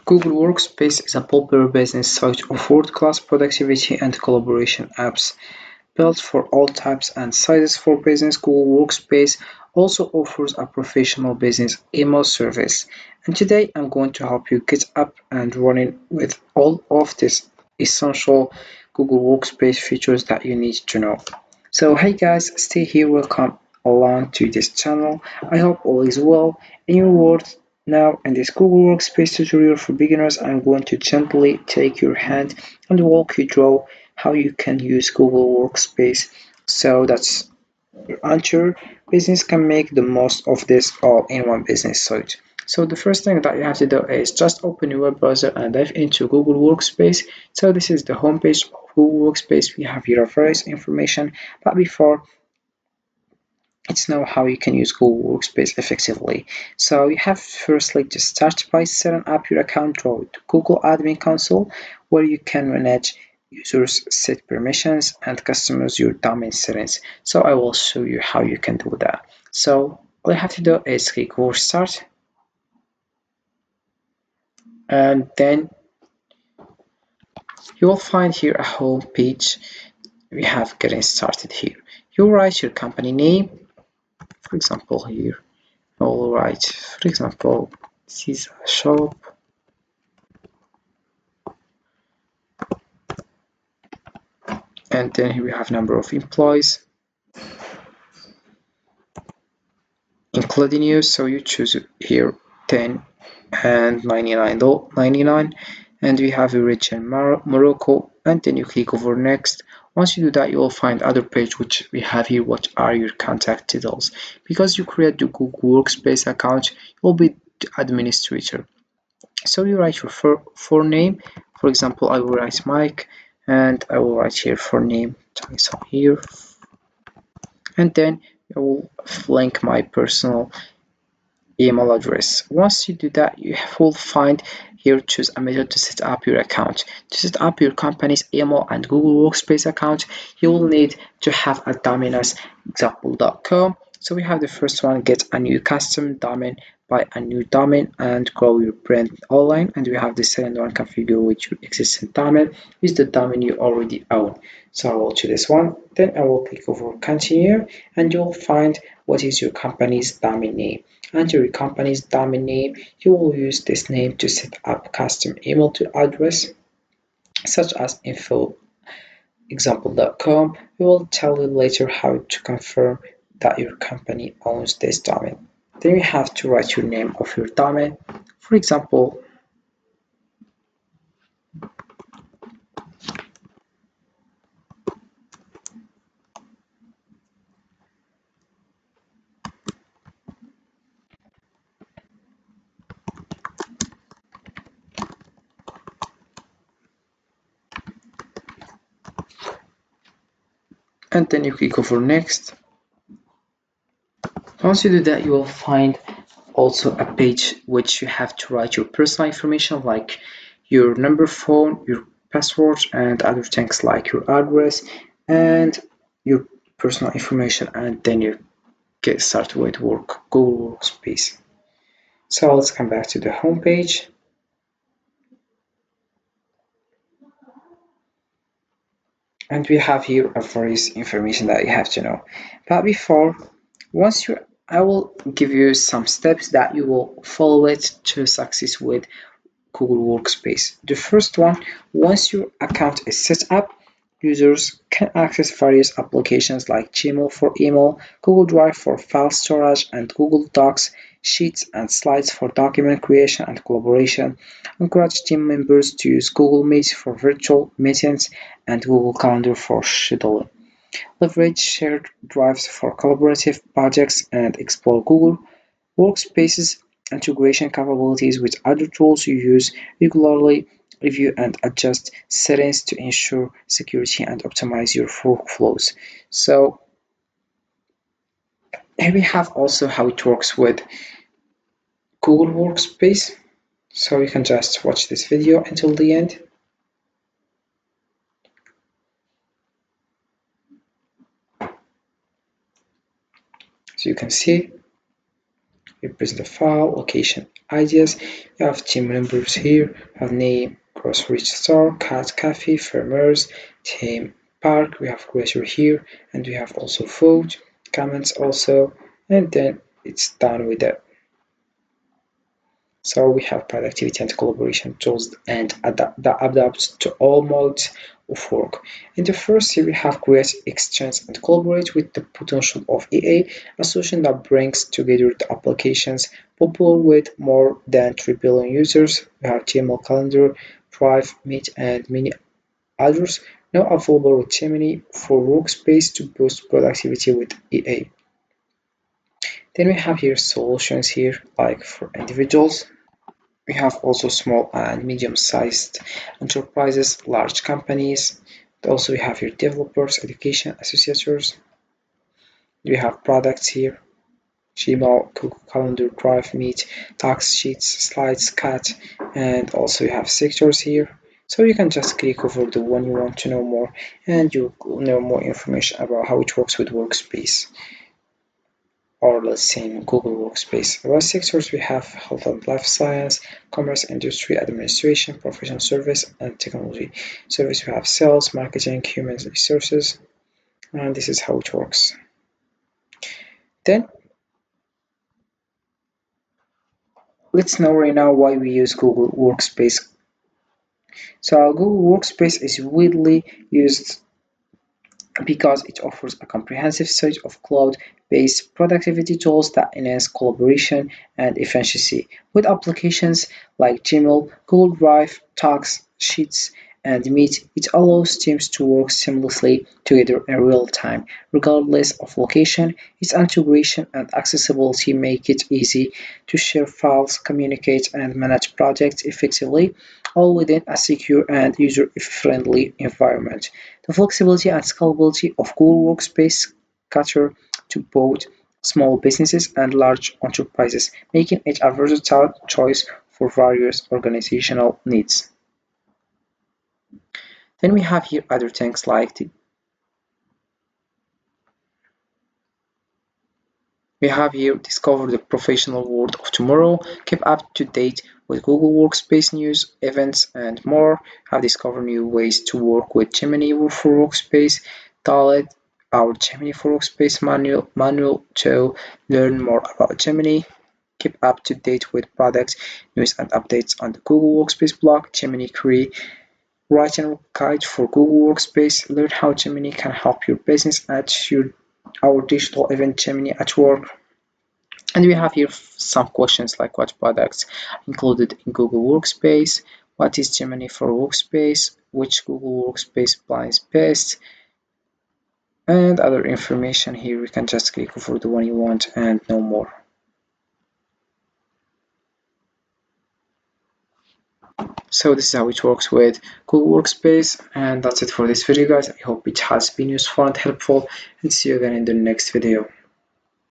Google Workspace is a popular business site of world-class productivity and collaboration apps. Built for all types and sizes for business, Google Workspace also offers a professional business email service. And today I'm going to help you get up and running with all of these essential Google Workspace features that you need to know. So hey guys, stay here, welcome along to this channel. I hope all is well in your world. Now in this Google Workspace tutorial for beginners, I'm going to gently take your hand and walk you through how you can use Google Workspace so that your entire business can make the most of this all-in-one business site. So the first thing that you have to do is just open your web browser and dive into Google Workspace. So this is the homepage of Google Workspace. We have here various information, but before let's know how you can use Google Workspace effectively. So you have firstly to start by setting up your account through the Google Admin Console, where you can manage users, set permissions, and customize your domain settings. So I will show you how you can do that. So all you have to do is click Start, and then you will find here a home page. We have getting started here. You write your company name, for example here. All right, for example, this is a shop, and then here we have number of employees, including you. So you choose here 10 and 99, and we have a region Morocco, and then you click over next. Once you do that, you will find other page which we have here, what are your contact details. Because you create the Google Workspace account, you will be the administrator. So you write your for name. For example, I will write Mike, and I will write here for name Tyson here, and then I will link my personal email address. Once you do that, you will find here choose a method to set up your account. To set up your company's email and Google Workspace account, you will need to have a domain as example.com. So we have the first one, get a new custom domain, buy a new domain and grow your brand online. And we have the second one, configure with your existing domain, use the domain you already own. So I will choose this one, then I will click over continue, and you'll find what is your company's domain name. Under your company's domain name, you will use this name to set up custom email address such as info example.com. We will tell you later how to confirm that your company owns this domain. Then you have to write your name of your domain. For example, and then you click over next. Once you do that, you will find also a page which you have to write your personal information like your number phone, your password, and other things like your address and your personal information, and then you get started with Google Workspace. So let's come back to the home page. And we have here a various information that you have to know. But before, I will give you some steps that you will follow it to success with Google Workspace. The first one, once your account is set up, users can access various applications like Gmail for email, Google Drive for file storage, and Google Docs, Sheets, and Slides for document creation and collaboration. Encourage team members to use Google Meet for virtual meetings and Google Calendar for scheduling. Leverage shared drives for collaborative projects and explore Google Workspace's integration capabilities with other tools you use regularly. Review and adjust settings to ensure security and optimize your workflows. So here we have also how it works with Google Workspace. So you can just watch this video until the end. So you can see represent the file, location, ideas. You have team members here, have name, grocery store, cat, cafe, farmers, team park. We have grocery here, and we have also vote, comments also, and then it's done with that. So we have productivity and collaboration tools and that adapts to all modes of work. In the first here we have create, exchange, and collaborate with the potential of EA, a solution that brings together the applications popular with more than 3 billion users. We have TML Calendar, Drive, Meet, and many others now available with Gemini for Workspace to boost productivity with EA. Then we have here solutions here like for individuals. We have also small and medium-sized enterprises, large companies. Also, we have here developers, education associates. We have products here, Gmail, Google Calendar, Drive, Meet, tax sheets, slides, cat, and also we have sectors here. So you can just click over the one you want to know more, and you will know more information about how it works with Workspace, or let's say in Google Workspace. About sectors, we have health and life science, commerce, industry, administration, professional service, and technology. Service, we have sales, marketing, human resources, and this is how it works. Then let's know right now why we use Google Workspace. So Google Workspace is widely used because it offers a comprehensive set of cloud-based productivity tools that enhance collaboration and efficiency. With applications like Gmail, Google Drive, Talks, Sheets, and Meet, it allows teams to work seamlessly together in real time, regardless of location. Its integration and accessibility make it easy to share files, communicate, and manage projects effectively, all within a secure and user-friendly environment. The flexibility and scalability of Google Workspace cater to both small businesses and large enterprises, making it a versatile choice for various organizational needs. Then we have here other things like we have here discover the professional world of tomorrow, keep up to date with Google Workspace news, events, and more. Have discovered new ways to work with Gemini for Workspace, download our Gemini for Workspace manual to learn more about Gemini. Keep up to date with products, news, and updates on the Google Workspace blog, Gemini Query, write a guide for Google Workspace, learn how Gemini can help your business at our digital event Gemini at Work. And we have here some questions like what products included in Google Workspace, what is Gemini for Workspace, which Google Workspace plan is best, and other information here. You can just click over the one you want and know more. So this is how it works with Google Workspace, and that's it for this video guys. I hope it has been useful and helpful, and see you again in the next video.